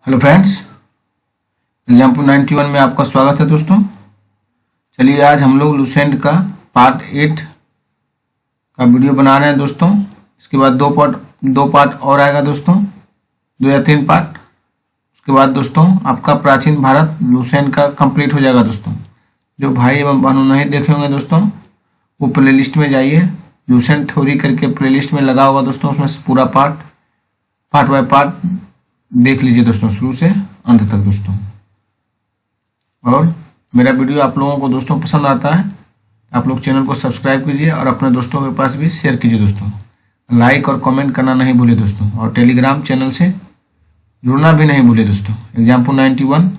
Hello friends, example 91 में आपका स्वागत है दोस्तों। चलिए आज हम लोग लुसेंट का पार्ट 8 का वीडियो बना रहे हैं दोस्तों। इसके बाद दो पार्ट और आएगा दोस्तों, 2 या 3 पार्ट। उसके बाद दोस्तों आपका प्राचीन भारत लुसेंट का कंप्लीट हो जाएगा दोस्तों। जो भाई एवं बहनों नहीं देखे होंगे दोस्तों, वो प्लेलिस्ट में जाइए, लुसेंट थ्योरी करके प्लेलिस्ट में लगा होगा दोस्तों। उसमें पूरा पार्ट बाय पार्ट देख लीजिए दोस्तों, शुरू से अंत तक दोस्तों। और मेरा वीडियो आप लोगों को दोस्तों पसंद आता है, आप लोग चैनल को सब्सक्राइब कीजिए और अपने दोस्तों के पास भी शेयर कीजिए दोस्तों। लाइक और कमेंट करना नहीं भूलिए दोस्तों, और टेलीग्राम चैनल से जुड़ना भी नहीं भूलिए दोस्तों। एग्जाम्पल 91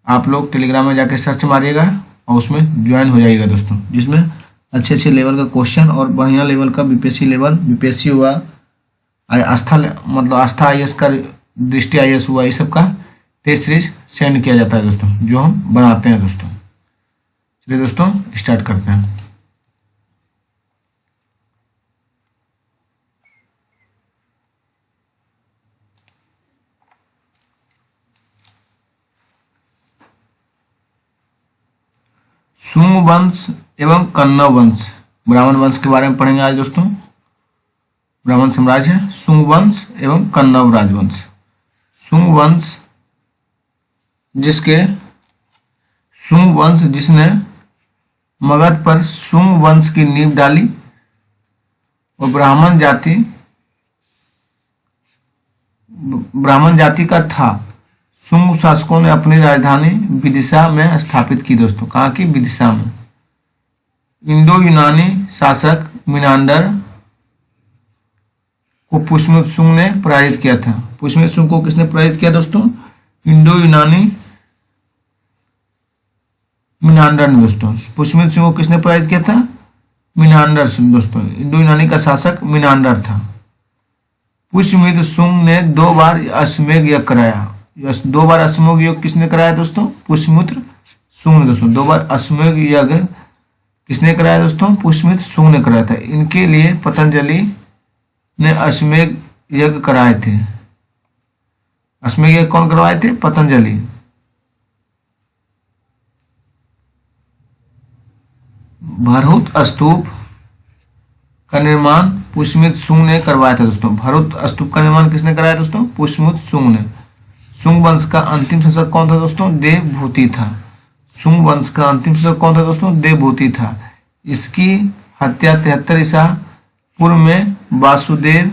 आप लोग टेलीग्राम में जाके सर्च मारिएगा और उसमें ज्वाइन हो जाइएगा दोस्तों, जिसमें अच्छे अच्छे लेवल का क्वेश्चन और बढ़िया लेवल का बीपीएससी हुआ, आस्था आईएएस का, दृष्टि आईएएस हुआ, ये सब का टेस्ट सीरीज सेंड किया जाता है दोस्तों, जो हम बनाते हैं दोस्तों। चलिए दोस्तों स्टार्ट करते हैं। शुंग वंश एवं कन्नव वंश, ब्राह्मण वंश के बारे में पढ़ेंगे आज दोस्तों। ब्राह्मण साम्राज्य है शुंग वंश एवं कन्नव राजवंश। शुंग वंश जिसने मगध पर शुंग वंश की नींव डाली और ब्राह्मण जाति का था। शुंग शासकों ने अपनी राजधानी विदिशा में स्थापित की दोस्तों। कहाँ की? विदिशा में। इंडो यूनानी शासक मिनांडर को पुष्यमित्र शुंग ने पराजित किया था। पुष्यमित्र शुंग को किसने पराजित किया दोस्तों? इंडो यूनानी मिनांडर ने दोस्तों। पुष्यमित्र शुंग को किसने पराजित किया था? मिनांडर दोस्तों। इंडो यूनानी का शासक मिनांडर था। पुष्यमित्र शुंग ने 2 बार अश्वमेध यज्ञ कराया। 2 बार अश्वमेध यज्ञ किसने कराया दोस्तों? पुष्यमित्र शुंग ने दोस्तों। 2 बार अश्वमेध यज्ञ किसने कराया दोस्तों? पुष्यमित्र शुंग ने कराया था। इनके लिए पतंजलि ने अश्वमेध यज्ञ कराए थे। अश्वमेध यज्ञ कौन करवाए थे? पतंजलि। भरहुत स्तूप का निर्माण पुष्यमित्र शुंग ने करवाया था दोस्तों। भरहुत स्तूप का निर्माण किसने कराया दोस्तों? पुष्यमित्र शुंग ने। शुंग वंश का अंतिम शासक कौन था दोस्तों? देवभूति था। शुंग वंश का अंतिम शासक कौन था दोस्तों? देवभूति था। इसकी हत्या 73 ईसा पूर्व में वासुदेव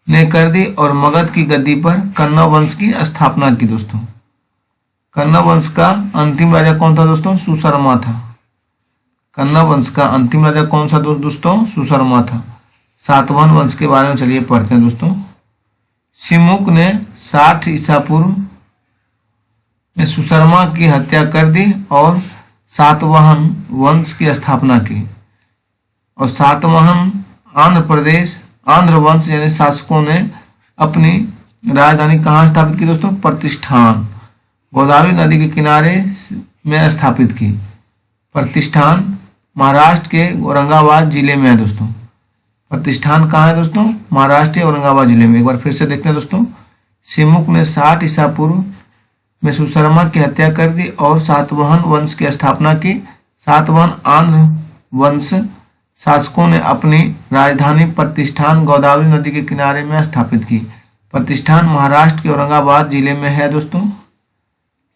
ने कर दी और मगध की गद्दी पर कन्नव वंश की स्थापना की दोस्तों। कन्नव वंश का अंतिम राजा कौन था दोस्तों? सुशर्मा था। कन्नव वंश का अंतिम राजा कौन सा दोस्तों? सुशर्मा था। सातवाहन वंश के बारे में चलिए पढ़ते हैं दोस्तों। सिमुक ने 60 ईसा पूर्व में सुशर्मा की हत्या कर दी और सातवाहन वंश की स्थापना की। और सातवाहन आंध्र वंश यानी शासकों ने अपनी राजधानी कहाँ स्थापित की दोस्तों? प्रतिष्ठान, गोदावरी नदी के किनारे में स्थापित की। प्रतिष्ठान महाराष्ट्र के औरंगाबाद जिले में है दोस्तों। प्रतिष्ठान कहाँ है दोस्तों? महाराष्ट्र के औरंगाबाद जिले में। एक बार फिर से देखते हैं दोस्तों। सिमुक ने 60 ईसा पूर्व में सुशर्मा की हत्या कर दी और सातवाहन वंश की स्थापना की। सातवाहन आंध्र वंश शासकों ने अपनी राजधानी प्रतिष्ठान गोदावरी नदी के किनारे में स्थापित की। प्रतिष्ठान महाराष्ट्र के औरंगाबाद जिले में है दोस्तों।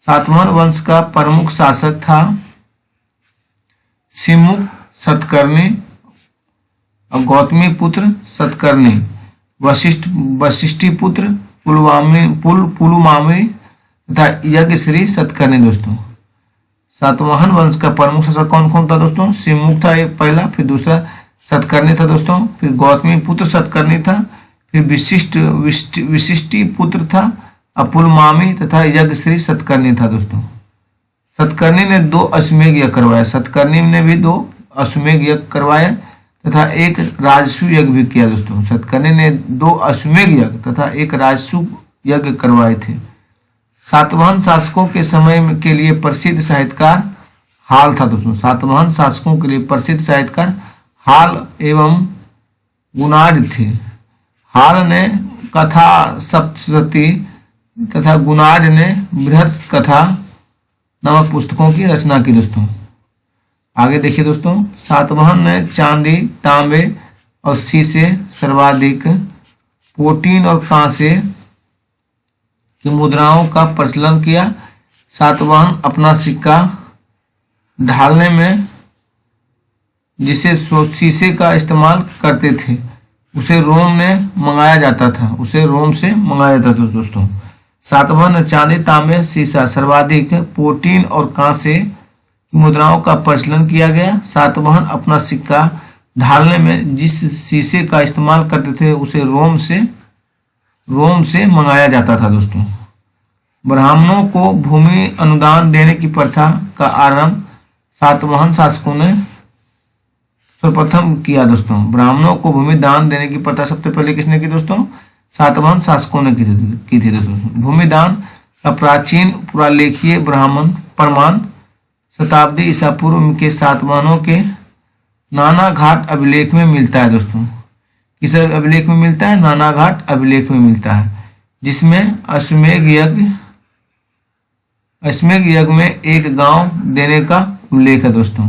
सातवाहन वंश का प्रमुख शासक था सिमुक सतकर्णी और गौतमी पुत्र सतकर्णी, वशिष्ठी पुत्र पुलुमामी तथा यज्ञश्री सतकर्णी दोस्तों। सातवाहन वंश का प्रमुख शासक कौन कौन था दोस्तों? सिमुक था एक पहला, फिर दूसरा सतकर्णी था दोस्तों, फिर गौतमी पुत्र सतकर्णी था, फिर विशिष्टि पुत्र था, पुलमामी तथा यज्ञश्री सतकर्णी था दोस्तों। सतकर्णी ने 2 अश्वमेध यज्ञ करवाया। सतकर्णी ने भी 2 अश्वमेध यज्ञ करवाया तथा एक राजसू यज्ञ भी किया दोस्तों। सतकर्णी ने 2 अश्वमेध यज्ञ तथा एक राजसू यज्ञ करवाए थे। सातवाहन शासकों के समय के लिए प्रसिद्ध साहित्यकार हाल था दोस्तों। सातवाहन शासकों के लिए प्रसिद्ध साहित्यकार हाल एवं गुणाढ़ थे। हाल ने कथा सप्तशती तथा गुणाढ़ ने बृहद कथा नामक पुस्तकों की रचना की दोस्तों। आगे देखिए दोस्तों, सातवाहन ने चांदी, तांबे और शीशे सर्वाधिक, प्रोटीन और कांसे की मुद्राओं का प्रचलन किया। सातवाहन अपना सिक्का ढालने में जिसे शीशे का इस्तेमाल करते थे उसे रोम में मंगाया जाता था, उसे रोम से मंगाया जाता था दोस्तों। सातवाहन चांदी, तांबे, शीशा सर्वाधिक, प्रोटीन और कांसे की मुद्राओं का प्रचलन किया गया। सातवाहन अपना सिक्का ढालने में जिस शीशे का इस्तेमाल करते थे उसे रोम से मंगाया जाता था दोस्तों। ब्राह्मणों को भूमि अनुदान देने की प्रथा का आरंभ सातवाहन शासकों ने सर्वप्रथम किया दोस्तों। ब्राह्मणों को भूमि दान देने की प्रथा सबसे पहले किसने की दोस्तों? सातवाहन शासकों ने की थी दोस्तों। भूमि दान का प्राचीन पुरालेखीय ब्राह्मण प्रमाण शताब्दी ईसा पूर्व के सातवाहनों के नाना घाट अभिलेख में मिलता है दोस्तों। किस अभिलेख में मिलता है? नाना घाट अभिलेख में मिलता है, जिसमें अश्वमेध यज्ञ में एक गांव देने का उल्लेख है दोस्तों।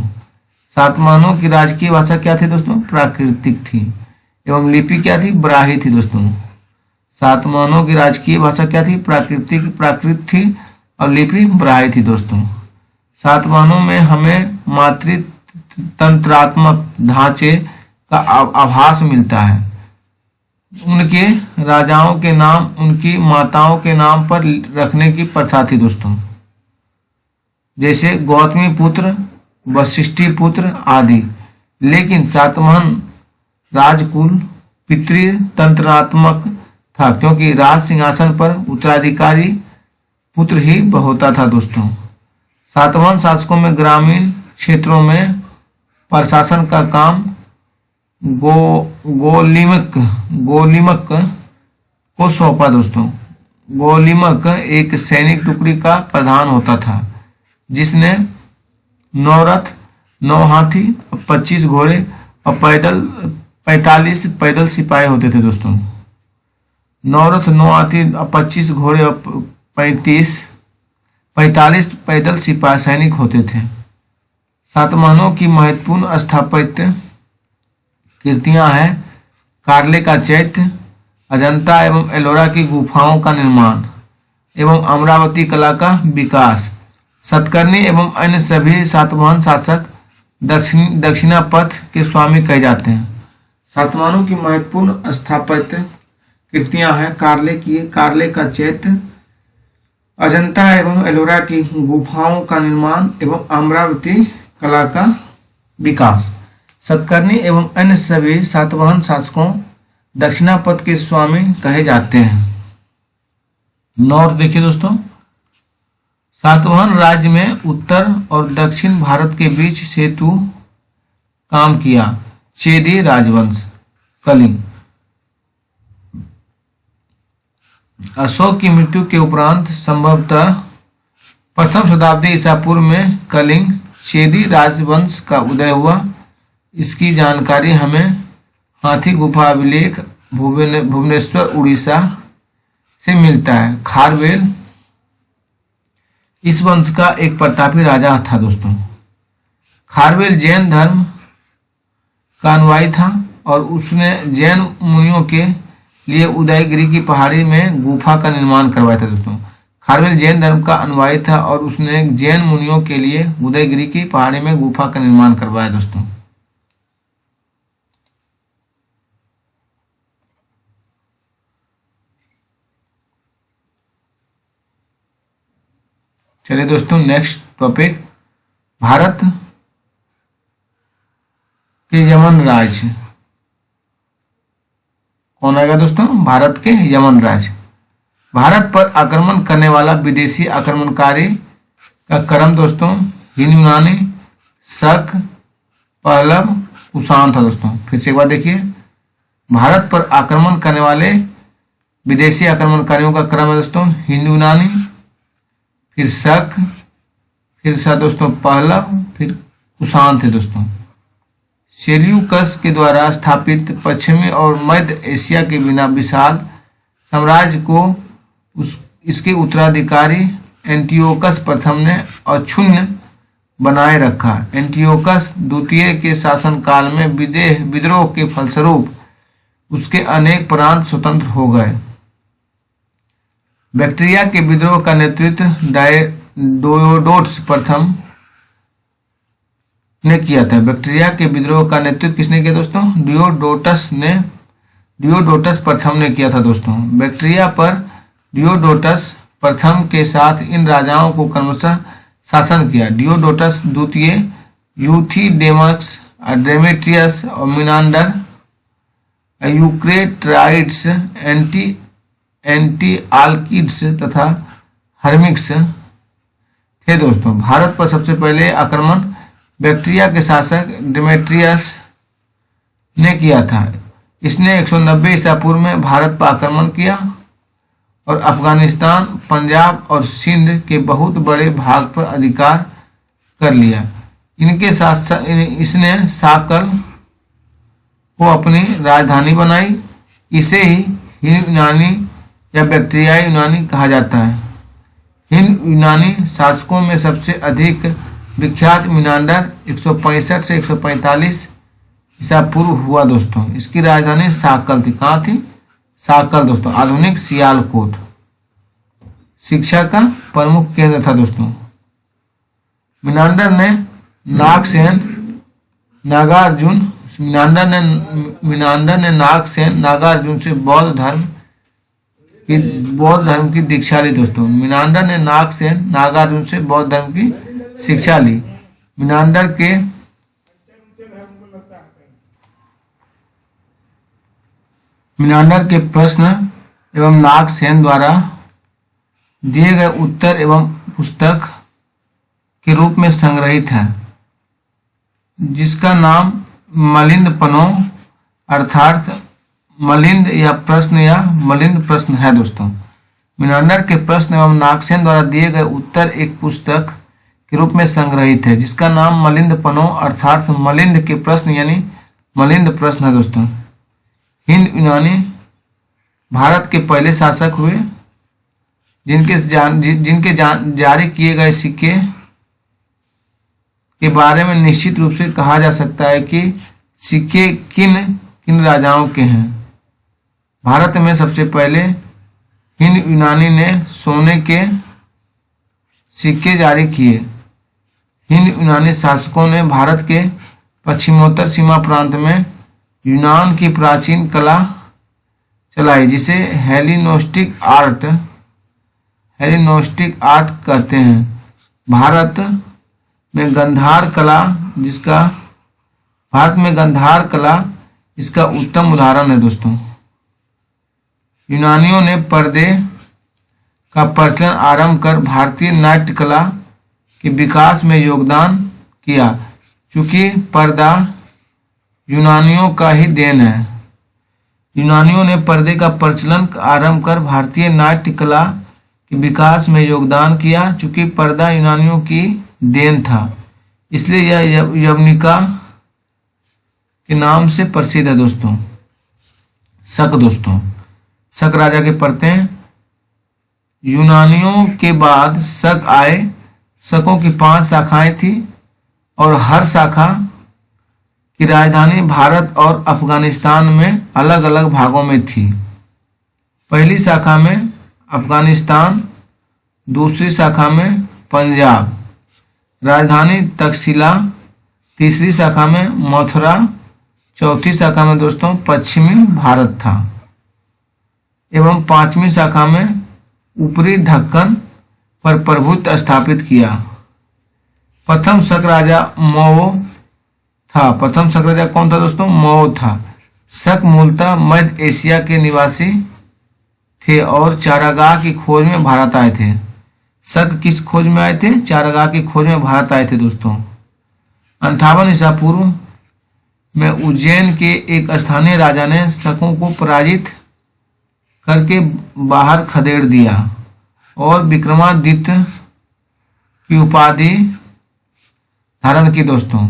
सातवाहनों की राजकीय भाषा क्या थी दोस्तों? प्राकृतिक थी एवं लिपि क्या थी? ब्राह्मी थी दोस्तों। सातवाहनों की राजकीय भाषा क्या थी? प्राकृत थी और लिपि ब्राह्मी थी दोस्तों। सातवाहनों में हमें मातृतंत्रात्मक ढांचे का आभास मिलता है। उनके राजाओं के नाम उनकी माताओं के नाम पर रखने की प्रथा थी दोस्तों, जैसे गौतमी पुत्र, वशिष्ठी पुत्र आदि। लेकिन सातवाहन राजकुल पितृतंत्रात्मक था, क्योंकि राज सिंहासन पर उत्तराधिकारी पुत्र ही होता था दोस्तों। सातवाहन शासकों में ग्रामीण क्षेत्रों में प्रशासन का काम गोलिमक को सौंपा दोस्तों। गोलिमक एक सैनिक टुकड़ी का प्रधान होता था, जिसने 9 रथ, 9 हाथी, 25 घोड़े और 45 पैदल सिपाही होते थे दोस्तों। 9 रथ, 9 हाथी और 25 घोड़े और 45 पैदल सिपाही सैनिक होते थे। सातवाहनों की महत्वपूर्ण स्थापत्य कृतियां हैं कार्ले का चैत्य, अजंता एवं एलोरा की गुफाओं का निर्माण एवं अमरावती कला का विकास। सतकर्णी एवं अन्य सभी सातवाहन शासक दक्षिणापथ के स्वामी कहे जाते हैं। सातवाहनों की महत्वपूर्ण स्थापत्य कृतियां हैं कार्ले का चैत्य, अजंता एवं एलोरा की गुफाओं का निर्माण एवं अमरावती कला का विकास। सतकर्णी एवं अन्य सभी सातवाहन शासकों दक्षिणापथ के स्वामी कहे जाते हैं। नॉर्थ देखिए दोस्तों, सातवाहन राज्य में उत्तर और दक्षिण भारत के बीच सेतु काम किया। चेदी राजवंश, कलिंग। अशोक की मृत्यु के उपरांत संभवतः प्रथम शताब्दी ईसा पूर्व में कलिंग चेदी राजवंश का उदय हुआ। इसकी जानकारी हमें हाथी गुफा अभिलेख भुवनेश्वर उड़ीसा से मिलता है। खारवेल इस वंश का एक प्रतापी राजा था दोस्तों। खारवेल जैन धर्म का अनुयायी था और उसने जैन मुनियों के लिए उदयगिरी की पहाड़ी में गुफा का निर्माण करवाया था दोस्तों। खारवेल जैन धर्म का अनुयायी था और उसने जैन मुनियों के लिए उदयगिरी की पहाड़ी में गुफा का निर्माण करवाया दोस्तों। चलिए दोस्तों, नेक्स्ट टॉपिक, भारत के यमन राज्य। कौन आएगा दोस्तों? भारत के यमन राज्य। भारत पर आक्रमण करने वाला विदेशी आक्रमणकारी का क्रम दोस्तों हिंद यूनानी, शक, पहलव, कुषाण था दोस्तों। फिर से एक बार देखिए, भारत पर आक्रमण करने वाले विदेशी आक्रमणकारियों का क्रम है दोस्तों हिंद यूनानी, फिर शक, फिर सा दोस्तों पहलव, फिर कुषाण थे दोस्तों। सेल्यूकस के द्वारा स्थापित पश्चिमी और मध्य एशिया के बिना विशाल साम्राज्य को इसके उत्तराधिकारी एंटियोकस प्रथम ने अक्षुण्ण बनाए रखा। एंटियोकस द्वितीय के शासनकाल में विद्रोह के फलस्वरूप उसके अनेक प्रांत स्वतंत्र हो गए। बैक्ट्रिया के विद्रोह का नेतृत्व डायोडोटस प्रथम ने किया था। बैक्ट्रिया के विद्रोह का नेतृत्व किसने किया दोस्तों? डियोडोटस प्रथम ने किया था दोस्तों। बैक्ट्रिया पर डियोडोटस प्रथम के साथ इन राजाओं को क्रमशः शासन किया। डियोडोटस द्वितीय, यूथिडेमस, डेमेट्रियस और मिनांडर, यूक्रेटाइड्स, एंटीआल्किड्स तथा हर्मिक्स थे दोस्तों। भारत पर सबसे पहले आक्रमण बैक्ट्रिया के शासक डेमेट्रियस ने किया था। इसने 190 ईसा पूर्व में भारत पर आक्रमण किया और अफगानिस्तान, पंजाब और सिंध के बहुत बड़े भाग पर अधिकार कर लिया। इनके साथ इसने साकल को अपनी राजधानी बनाई। इसे ही हिंद यूनानी या बैक्ट्रियाई यूनानी कहा जाता है। हिंद यूनानी शासकों में सबसे अधिक विख्यात मिनांडर 165 से 145 ईसा पूर्व हुआ दोस्तों। इसकी राजधानी साकल थी। कहाँ थी? साकल दोस्तों, आधुनिक सियालकोट। शिक्षा का प्रमुख केंद्र था दोस्तों। मिनांडर ने नागसेन, नागार्जुन से बौद्ध धर्म की दीक्षा ली दोस्तों। मिनांडर ने नागसेन, नागार्जुन से बौद्ध धर्म की शिक्षा ली। मिनांडर के प्रश्न एवं नागसेन द्वारा दिए गए उत्तर एवं पुस्तक के रूप में संग्रहित है, जिसका नाम मलिंद पनो अर्थात मलिंद प्रश्न है दोस्तों। मिनांडर के प्रश्न एवं नागसेन द्वारा दिए गए उत्तर एक पुस्तक के रूप में संग्रहित है, जिसका नाम मलिंद पनो अर्थात मलिंद के प्रश्न यानी मलिंद प्रश्न है दोस्तों। हिंद यूनानी भारत के पहले शासक हुए, जिनके जारी किए गए सिक्के के बारे में निश्चित रूप से कहा जा सकता है कि सिक्के किन राजाओं के हैं। भारत में सबसे पहले हिंद यूनानी ने सोने के सिक्के जारी किए। हिंद यूनानी शासकों ने भारत के पश्चिमोत्तर सीमा प्रांत में यूनान की प्राचीन कला चलाई, जिसे हेलेनिस्टिक आर्ट कहते हैं। भारत में गंधार कला इसका उत्तम उदाहरण है दोस्तों। यूनानियों ने पर्दे का प्रचलन आरंभ कर भारतीय नाट्य कला के विकास में योगदान किया। चूंकि पर्दा यूनानियों का ही देन है। यूनानियों ने पर्दे का प्रचलन आरंभ कर भारतीय नाट्य कला के विकास में योगदान किया। चूंकि पर्दा यूनानियों की देन था, इसलिए यह यवनिका के नाम से प्रसिद्ध है दोस्तों। शक राजा के पढ़ते हैं। यूनानियों के बाद शक आए। शकों की 5 शाखाएं थी और हर शाखा की राजधानी भारत और अफगानिस्तान में अलग अलग भागों में थी। पहली शाखा में अफगानिस्तान, दूसरी शाखा में पंजाब, राजधानी तक्षशिला, तीसरी शाखा में मथुरा, चौथी शाखा में दोस्तों पश्चिमी भारत था एवं 5वीं शाखा में ऊपरी ढक्कन पर प्रभुत्व स्थापित किया। प्रथम शक राजा मौ था। प्रथम शक राजा कौन था दोस्तों? मौ था। शक मूलतः मध्य एशिया के निवासी थे और चारागाह की खोज में भारत आए थे। शक किस खोज में आए थे? चारागाह की खोज में भारत आए थे दोस्तों। 58 ईसा पूर्व में उज्जैन के एक स्थानीय राजा ने शकों को पराजित करके बाहर खदेड़ दिया और विक्रमादित्य की उपाधि धारण की दोस्तों।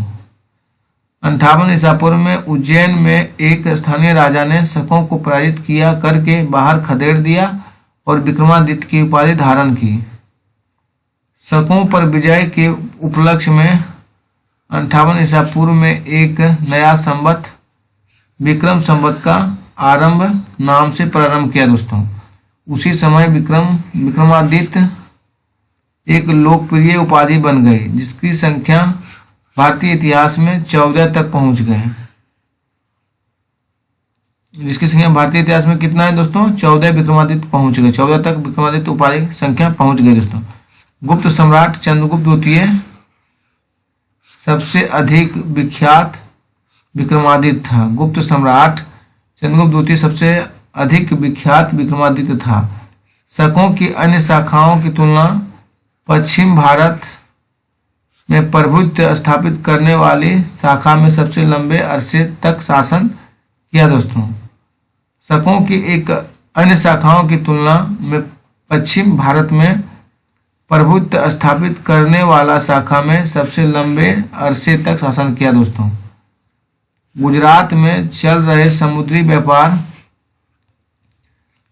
58 ईसा पूर्व में उज्जैन में एक स्थानीय राजा ने शकों को पराजित किया करके बाहर खदेड़ दिया और विक्रमादित्य की उपाधि धारण की। शकों पर विजय के उपलक्ष्य में 58 ईसा पूर्व में एक नया संवत विक्रम संवत का आरंभ नाम से प्रारंभ किया दोस्तों। उसी समय विक्रमादित्य एक लोकप्रिय उपाधि बन गई, जिसकी संख्या भारतीय इतिहास में 14 तक पहुंच गए। जिसकी संख्या भारतीय इतिहास में कितना है दोस्तों? 14 विक्रमादित्य पहुंच गए, 14 तक विक्रमादित्य उपाधि संख्या पहुंच गई दोस्तों। गुप्त सम्राट चंद्रगुप्त द्वितीय सबसे अधिक विख्यात विक्रमादित्य था। गुप्त सम्राट चंद्रगुप्त द्वितीय सबसे अधिक विख्यात विक्रमादित्य था। शकों की अन्य शाखाओं की तुलना पश्चिम भारत में प्रभुत्व स्थापित करने वाली शाखा में सबसे लंबे अरसे तक शासन किया दोस्तों। शकों की एक अन्य शाखाओं की तुलना में पश्चिम भारत में प्रभुत्व स्थापित करने वाला शाखा में सबसे लंबे अरसे तक शासन किया दोस्तों। गुजरात में चल रहे समुद्री व्यापार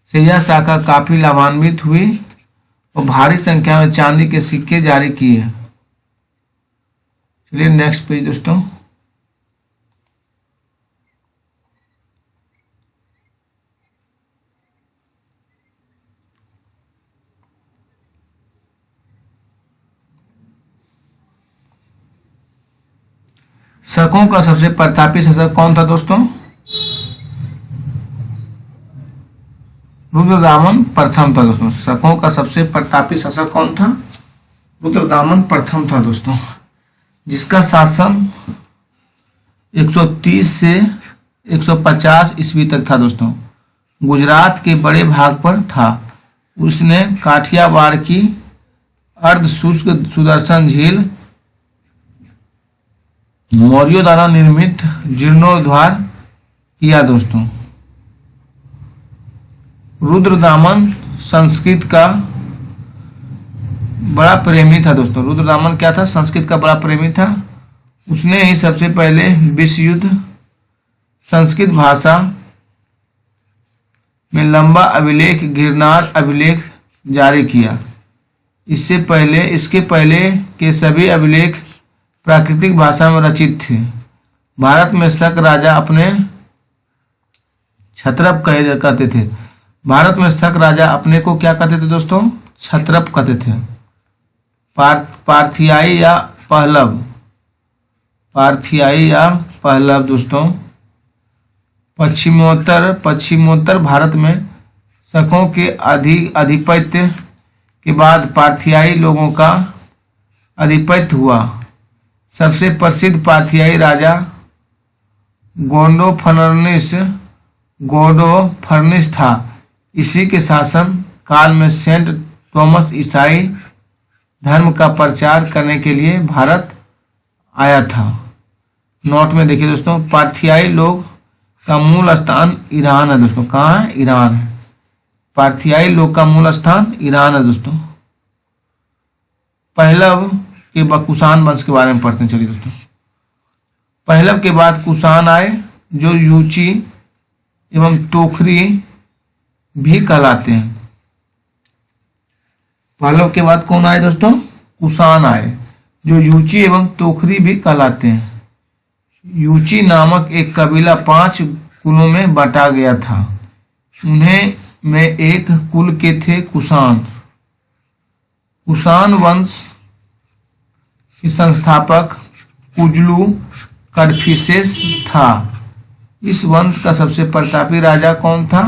से यह शाखा काफी लाभान्वित हुई और भारी संख्या में चांदी के सिक्के जारी किए। चलिए नेक्स्ट पेज दोस्तों। शकों का सबसे प्रतापी शासक कौन था दोस्तों? रुद्रदामन प्रथम था दोस्तों। शकों का सबसे प्रतापी शासक कौन था? रुद्रदामन प्रथम था दोस्तों, जिसका शासन 130 से 150 ईस्वी तक था दोस्तों। गुजरात के बड़े भाग पर था। उसने काठियावाड़ की अर्ध शुष्क सुदर्शन झील, मौर्यों द्वारा निर्मित जीर्णोद्धार किया दोस्तों। रुद्रदामन संस्कृत का बड़ा प्रेमी था दोस्तों। रुद्रदामन क्या था? संस्कृत का बड़ा प्रेमी था। उसने ही सबसे पहले विश्व युद्ध संस्कृत भाषा में लंबा अभिलेख गिरनार अभिलेख जारी किया। इसके पहले के सभी अभिलेख प्राकृतिक भाषा में रचित थे। भारत में शक राजा अपने क्षत्रप कहते थे। भारत में शक राजा अपने को क्या कहते थे दोस्तों? क्षत्रप कहते थे। पार्थियाई या पहलव, पार्थियाई या पहलव दोस्तों। पश्चिमोत्तर भारत में शकों के आधिपत्य के बाद पार्थियाई लोगों का आधिपत्य हुआ। सबसे प्रसिद्ध पार्थियाई राजा गोडोफर्निस था। इसी के शासन काल में सेंट थॉमस ईसाई धर्म का प्रचार करने के लिए भारत आया था। नोट में देखिए दोस्तों, पार्थियाई लोग का मूल स्थान ईरान है दोस्तों। कहाँ है? ईरान है। पार्थियाई लोग का मूल स्थान ईरान है दोस्तों। पहलव के बाद कुषाण वंश के बारे में पढ़ते हैं। चलिए दोस्तों, पहलव के बाद कुषाण आए, जो यूची एवं तोखरी भी कहलाते हैं। पहलव के बाद कौन आए दोस्तों? कुषाण आए, जो यूची एवं तोखरी भी कहलाते हैं। यूची नामक एक कबीला 5 कुलों में बांटा गया था। उन्हें में एक कुल के थे कुषाण। कुषाण वंश के संस्थापक कुजलू कडफिसेस था। इस वंश का सबसे प्रतापी राजा कौन था?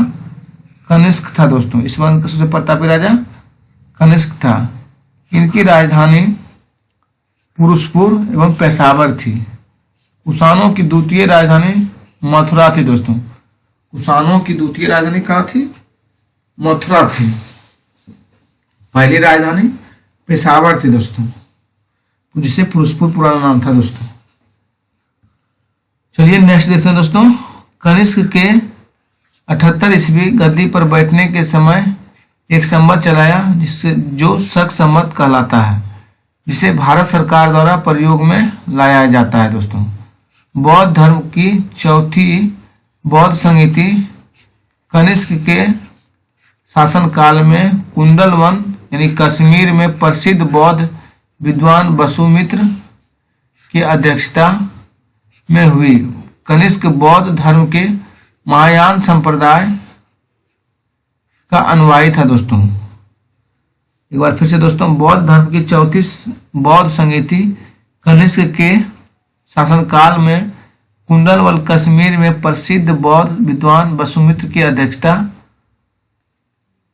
कनिष्क था दोस्तों। इस वंश का सबसे प्रतापी राजा कनिष्क था। इनकी राजधानी पुरुषपुर एवं पेशावर थी। कुषाणों की द्वितीय राजधानी मथुरा थी दोस्तों। कुषाणों की द्वितीय राजधानी कहाँ थी? मथुरा थी। पहली राजधानी पेशावर थी दोस्तों, जिसे पुरुषपुर पुराना नाम था दोस्तों। चलिए नेक्स्ट देखते हैं दोस्तों। कनिष्क के 78 ईस्वी गद्दी पर बैठने के समय एक संवत चलाया, जिससे जो शक संवत कहलाता है, जिसे भारत सरकार द्वारा प्रयोग में लाया जाता है दोस्तों। बौद्ध धर्म की चौथी बौद्ध संहिता कनिष्क के शासनकाल में कुंडलवन यानी कश्मीर में प्रसिद्ध बौद्ध विद्वान वसुमित्र की अध्यक्षता में हुई। कनिष्क बौद्ध धर्म के महायान संप्रदाय का अनुयायी था दोस्तों। एक बार फिर से दोस्तों, बौद्ध धर्म की चौथी बौद्ध संगीति कनिष्क के शासनकाल में कुंडलवल कश्मीर में प्रसिद्ध बौद्ध विद्वान वसुमित्र की अध्यक्षता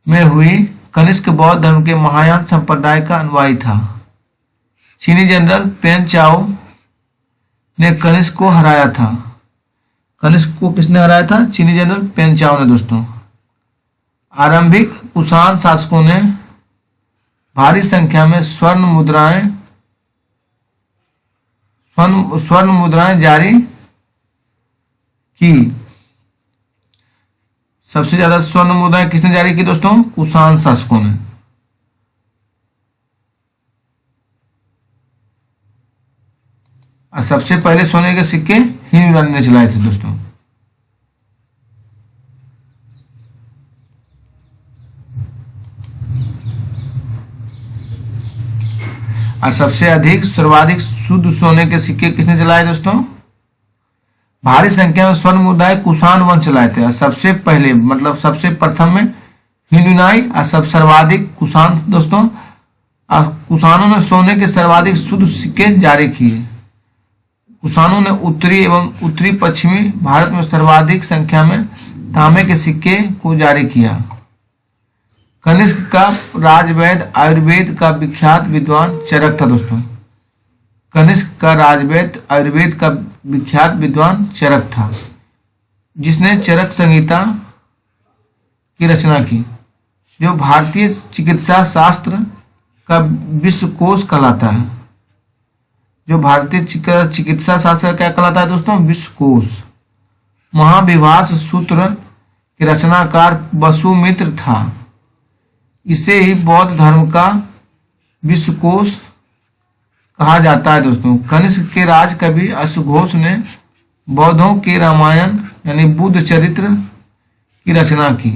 में हुई। कनिष्क बौद्ध धर्म के महायान संप्रदाय का अनुयायी था। चीनी जनरल पेन चाओ ने कनिष्क को हराया था। कनिष्क को किसने हराया था? चीनी जनरल पेन चाओ ने दोस्तों। आरंभिक कुषाण शासकों ने भारी संख्या में स्वर्ण मुद्राएं जारी की। सबसे ज्यादा स्वर्ण मुद्राएं किसने जारी की दोस्तों? कुषाण शासकों ने। और सबसे पहले सोने के सिक्के हिंदू रानी ने चलाए थे दोस्तों। और सबसे अधिक सर्वाधिक शुद्ध सोने के सिक्के किसने चलाए दोस्तों? भारी संख्या में स्वर्ण मुद्राएं कुषाण वंश चलाए थे। और सबसे पहले मतलब सबसे प्रथम में हिंदुनाई और सब सर्वाधिक कुषाण दोस्तों। और कुषाणों ने सोने के सर्वाधिक शुद्ध सिक्के जारी किए। कुषाणों ने उत्तरी एवं उत्तरी पश्चिमी भारत में सर्वाधिक संख्या में तांबे के सिक्के को जारी किया। कनिष्क का राजवैद्य आयुर्वेद का विख्यात विद्वान चरक था दोस्तों। कनिष्क का राजवैद्य आयुर्वेद का विख्यात विद्वान चरक था, जिसने चरक संहिता की रचना की, जो भारतीय चिकित्सा शास्त्र का विश्वकोश कहलाता है। जो भारतीय चिकित्सा शास्त्र क्या कहलाता है दोस्तों? विश्वकोश। महाविभाष सूत्र के रचनाकार वसुमित्र था। इसे ही बौद्ध धर्म का विश्वकोश कहा जाता है दोस्तों। कनिष्क के राज कवि अश्वघोष ने बौद्धों के रामायण यानी बुद्ध चरित्र की रचना की।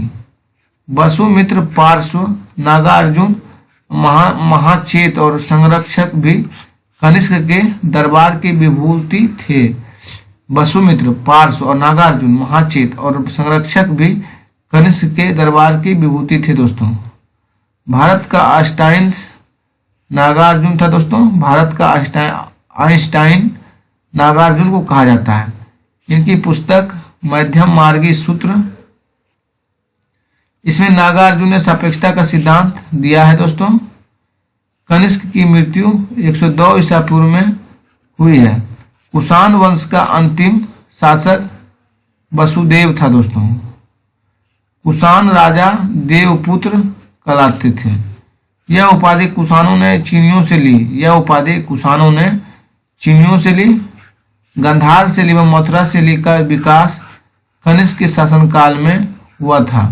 वसुमित्र पार्श्व नागार्जुन महाचेत और संरक्षक भी कनिष्क के दरबार की विभूति थे। वसुमित्र पार्श्व और नागार्जुन महाचेत और संरक्षक भी कनिष्क के दरबार की विभूति थे दोस्तों। भारत का आइंस्टाइन नागार्जुन था दोस्तों। भारत का आइंस्टाइन नागार्जुन को कहा जाता है। इनकी पुस्तक मध्यम मार्गी सूत्र, इसमें नागार्जुन ने सापेक्षता का सिद्धांत दिया है दोस्तों। कनिष्क की मृत्यु 102 ईसा पूर्व में हुई है। कुषाण वंश का अंतिम शासक वसुदेव था दोस्तों। कुषाण राजा देवपुत्र कहलाते थे। यह उपाधि कुषाणों ने चीनियों से ली। गंधार से ली व मथुरा से ली का विकास कनिष्क के शासनकाल में हुआ था।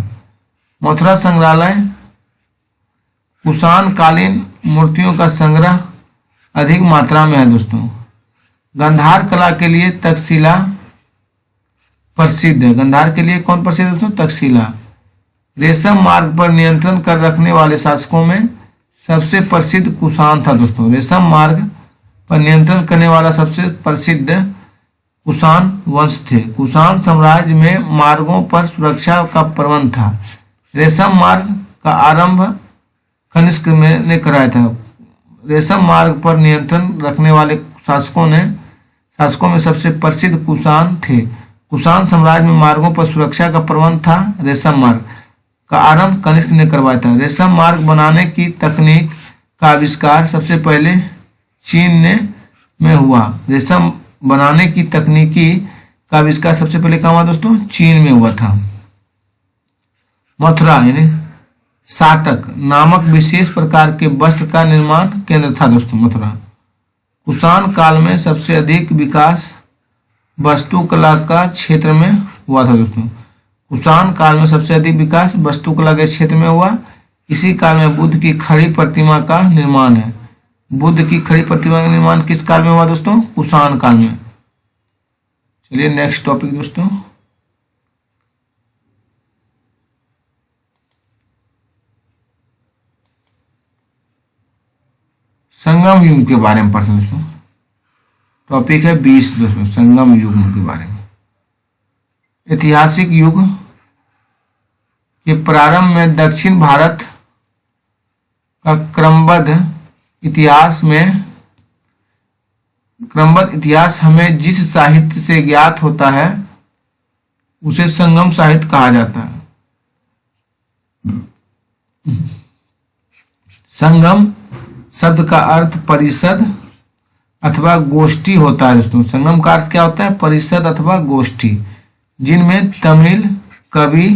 मथुरा संग्रहालय कुषाण कालीन मूर्तियों का संग्रह अधिक मात्रा में है दोस्तों। गंधार कला के लिए तक्षशिला प्रसिद्ध है। गंधार के लिए कौन प्रसिद्ध है दोस्तों? तक्षशिला। रेशम मार्ग पर नियंत्रण कर रखने वाले शासकों में सबसे प्रसिद्ध कुषाण था दोस्तों। रेशम मार्ग पर नियंत्रण करने वाला सबसे प्रसिद्ध कुषाण वंश थे। कुषाण साम्राज्य में मार्गों पर सुरक्षा का प्रबंध था। रेशम मार्ग का आरंभ कनिष्क ने कराया था। रेशम मार्ग पर नियंत्रण रखने वाले शासकों में सबसे प्रसिद्ध कुषाण थे। कुषाण साम्राज्य में मार्गों पर सुरक्षा का प्रबंध था। रेशम मार्ग का आरंभ कनिष्क ने करवाया था। रेशम मार्ग बनाने की तकनीक का आविष्कार सबसे पहले चीन में हुआ। रेशम बनाने की तकनीकी का आविष्कार सबसे पहले कहाँ हुआ दोस्तों? चीन में हुआ था। मथुरा यानी साटक नामक विशेष प्रकार के वस्त्र का निर्माण केंद्र था दोस्तों मथुरा। कुषाण काल में सबसे अधिक विकास वास्तुकला का क्षेत्र में हुआ था दोस्तों। कुषाण काल में सबसे अधिक विकास वास्तुकला के क्षेत्र में हुआ। इसी काल में बुद्ध की खड़ी प्रतिमा का निर्माण है। बुद्ध की खड़ी प्रतिमा का निर्माण किस काल में हुआ दोस्तों? कुषाण काल में। चलिए नेक्स्ट टॉपिक दोस्तों। संगम युग के बारे में पढ़ते हैं दोस्तों। टॉपिक है 20 दोस्तों, संगम युग के बारे में। ऐतिहासिक युग के प्रारंभ में दक्षिण भारत का क्रमबद्ध इतिहास हमें जिस साहित्य से ज्ञात होता है उसे संगम साहित्य कहा जाता है। संगम शब्द का अर्थ परिषद अथवा गोष्ठी होता है दोस्तों। संगम का अर्थ क्या होता है? परिषद अथवा गोष्ठी, जिनमें तमिल कवि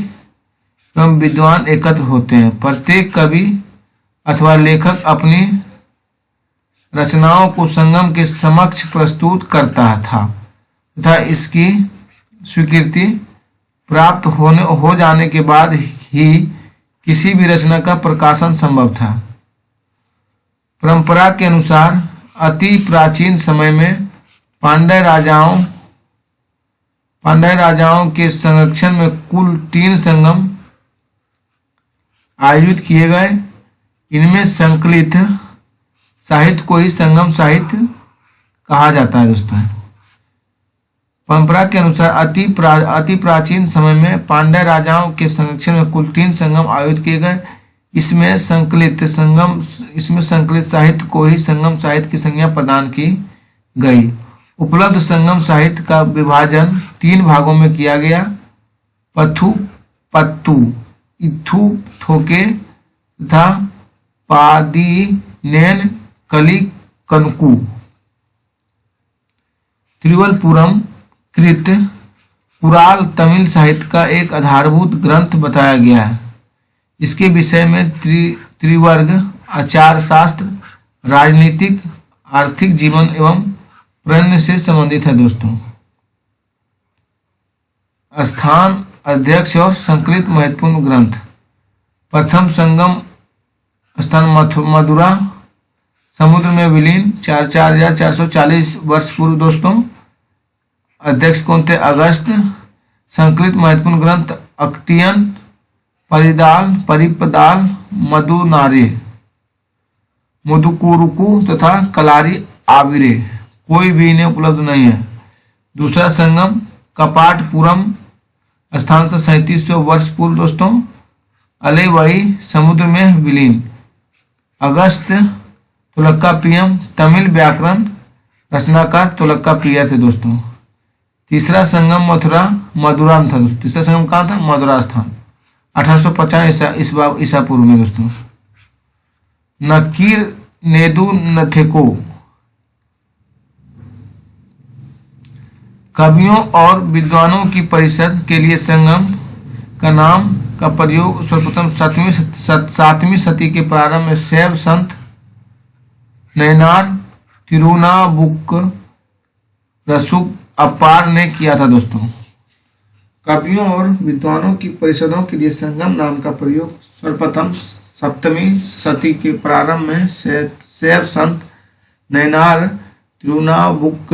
एवं विद्वान एकत्र होते हैं। प्रत्येक कवि अथवा लेखक अपनी रचनाओं को संगम के समक्ष प्रस्तुत करता था तथा इसकी स्वीकृति प्राप्त हो जाने के बाद ही किसी भी रचना का प्रकाशन संभव था। परंपरा के अनुसार अति प्राचीन समय में पांड्य राजाओं के संरक्षण में कुल 3 संगम आयोजित किए गए। इनमें संकलित साहित्य को ही संगम साहित्य कहा जाता है दोस्तों। परंपरा के अनुसार अति प्राचीन समय में पांड्य राजाओं के संरक्षण में कुल 3 संगम आयोजित किए गए। इसमें संकलित साहित्य को ही संगम साहित्य की संज्ञा प्रदान की गई। उपलब्ध संगम साहित्य का विभाजन 3 भागों में किया गया: पथु पत्तु, इथु थोके तथा पादीनेन कली कनकु। तिरुवल्लपुरम कृत कुराल तमिल साहित्य का एक आधारभूत ग्रंथ बताया गया है। इसके विषय में त्रिवर्ग आचार शास्त्र, राजनीतिक, आर्थिक जीवन एवं प्रणय से संबंधित है दोस्तों। स्थान, अध्यक्ष और संकलित महत्वपूर्ण ग्रंथ। प्रथम संगम स्थान मदुरा, समुद्र में विलीन 4440 वर्ष पूर्व दोस्तों। अध्यक्ष कौन थे? अगस्त। संकलित महत्वपूर्ण ग्रंथ अक्टियन, परिपदाल, मधुनारे, मुदुकुरुकु तथा कलारी आविरे। कोई भी इन्हें उपलब्ध नहीं है। दूसरा संगम कपाटपुरम, स्थान 3700 वर्ष पूर्व दोस्तों। अलेवई, समुद्र में विलीन। अगस्त तुलक्कापियम, तमिल व्याकरण रचनाकार तुलक्कापिया थे दोस्तों। तीसरा संगम मदुरा था दोस्तों। तीसरा संगम कहाँ था? मदुरा स्थान, 1850 ईसा पूर्व में दोस्तों। नकीर नेदू नथेको, कवियों और विद्वानों की परिषद के लिए संगम का नाम का प्रयोग सर्वप्रथम 7वीं शती के प्रारंभ में शैव संत नयनार तिरुनावुक रसुक अपार ने किया था दोस्तों। कवियों और विद्वानों की परिषदों के लिए संगम नाम का प्रयोग सर्वप्रथम 7वीं शती के प्रारंभ में शैव संत नयनार तिरुनावुक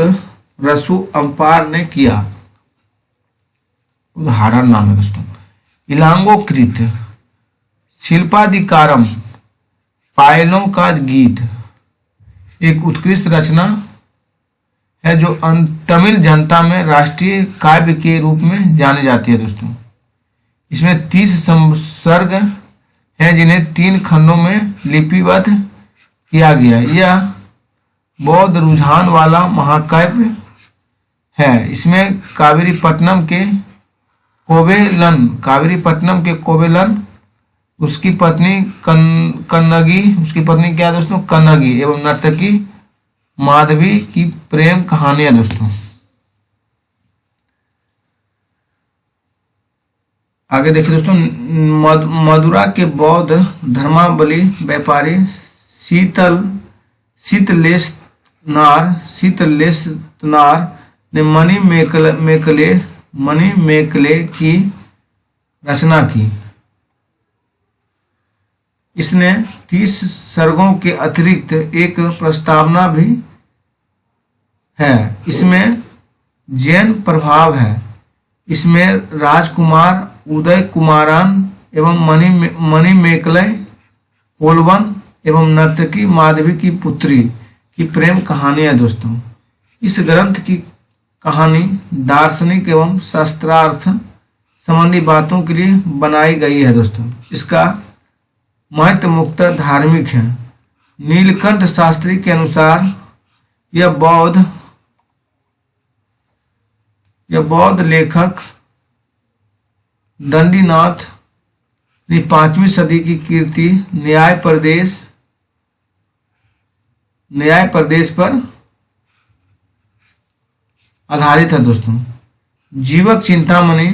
रसु अम्पार ने किया। उदाहरण नाम है दोस्तों। इलांगोकृत, शिल्पाधिकारम, पायलों का गीत एक उत्कृष्ट रचना है जो तमिल जनता में राष्ट्रीय काव्य के रूप में जानी जाती है दोस्तों। इसमें 30 सर्ग हैं जिन्हें 3 खंडों में लिपिबद्ध किया गया। यह बौद्ध रुझान वाला महाकाव्य है। इसमें कावेरीपट्टनम के कोवेलन, उसकी पत्नी कन्नगी, उसकी पत्नी क्या दोस्तों? कन्नगी एवं नर्तकी माधवी की प्रेम कहानियां दोस्तों। आगे देखिए दोस्तों। मदुरा के बौद्ध धर्मावलंबी व्यापारी शीतलेशनार ने मणिमेकले की रचना की। इसने 30 सर्गों के अतिरिक्त एक प्रस्तावना भी है। इसमें जैन प्रभाव है। इसमें राजकुमार उदय कुमारन एवं मणिमेकले, कोलवन एवं नर्तकी माधवी की पुत्री की प्रेम कहानी है दोस्तों। इस ग्रंथ की कहानी दार्शनिक एवं शास्त्रार्थ संबंधी बातों के लिए बनाई गई है दोस्तों। इसका महत्व मुख्यतः धार्मिक है। नीलकंठ शास्त्री के अनुसार यह बौद्ध लेखक दंडीनाथ ने 5वीं सदी की कीर्ति न्याय प्रदेश पर आधारित है दोस्तों। जीवक चिंतामणि,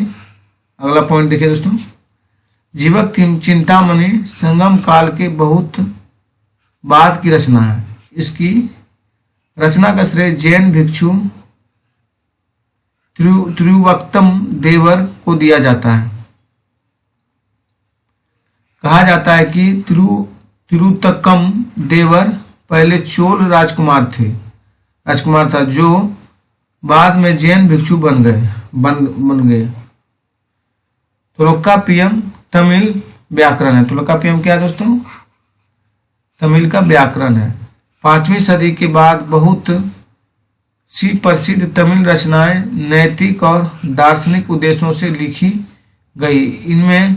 अगला पॉइंट देखिए दोस्तों, जीवक चिंतामणि संगम काल के बहुत बाद की रचना है। इसकी रचना का श्रेय जैन भिक्षु तिरुवक्तम देवर को दिया जाता है। कहा जाता है कि तिरुतक्कम देवर पहले चोल राजकुमार था जो बाद में जैन भिक्षु बन गए। तोल्काप्पियम तमिल व्याकरण है। तोल्काप्पियम क्या है दोस्तों? तमिल का व्याकरण है। 5वीं सदी के बाद बहुत सी प्रसिद्ध तमिल रचनाएं नैतिक और दार्शनिक उद्देश्यों से लिखी गई। इनमें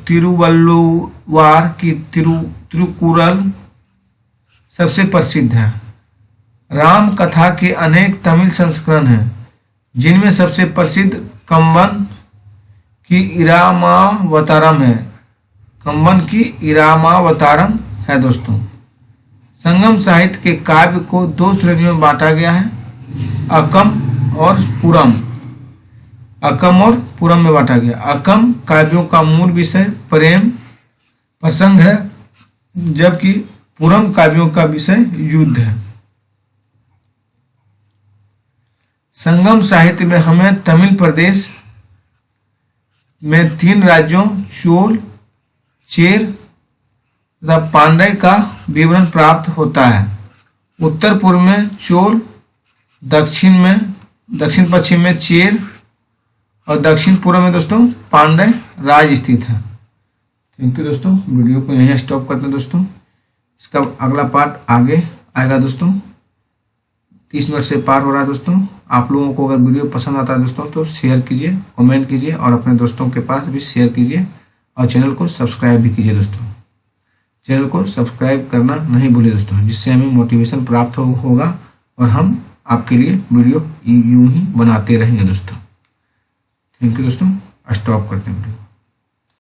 तिरुवल्लुवार की तिरुकुरल सबसे प्रसिद्ध है। राम कथा के अनेक तमिल संस्करण हैं, जिनमें सबसे प्रसिद्ध कंबन की इरामावतारम है दोस्तों। संगम साहित्य के काव्य को 2 श्रेणियों में बांटा गया है, अकम और पुरम में बांटा गया। अकम काव्यों का मूल विषय प्रेम प्रसंग है, जबकि पुरम काव्यों का विषय युद्ध है। संगम साहित्य में हमें तमिल प्रदेश में 3 राज्यों चोल, चेर तथा पांड्य का विवरण प्राप्त होता है। उत्तर पूर्व में चोल, दक्षिण पश्चिम में चेर और दक्षिण पूर्व में दोस्तों पांड्य राज स्थित है। थैंक यू दोस्तों। वीडियो को यहीं स्टॉप करते हैं दोस्तों। इसका अगला पार्ट आगे आएगा दोस्तों। 30 मिनट से पार हो रहा है दोस्तों। आप लोगों को अगर वीडियो पसंद आता है दोस्तों तो शेयर कीजिए, कमेंट कीजिए और अपने दोस्तों के पास भी शेयर कीजिए और चैनल को सब्सक्राइब भी कीजिए दोस्तों। चैनल को सब्सक्राइब करना नहीं भूलिए दोस्तों, जिससे हमें मोटिवेशन प्राप्त होगा और हम आपके लिए वीडियो यूं ही बनाते रहेंगे दोस्तों। थैंक यू दोस्तों। स्टॉप करते हैं वीडियो।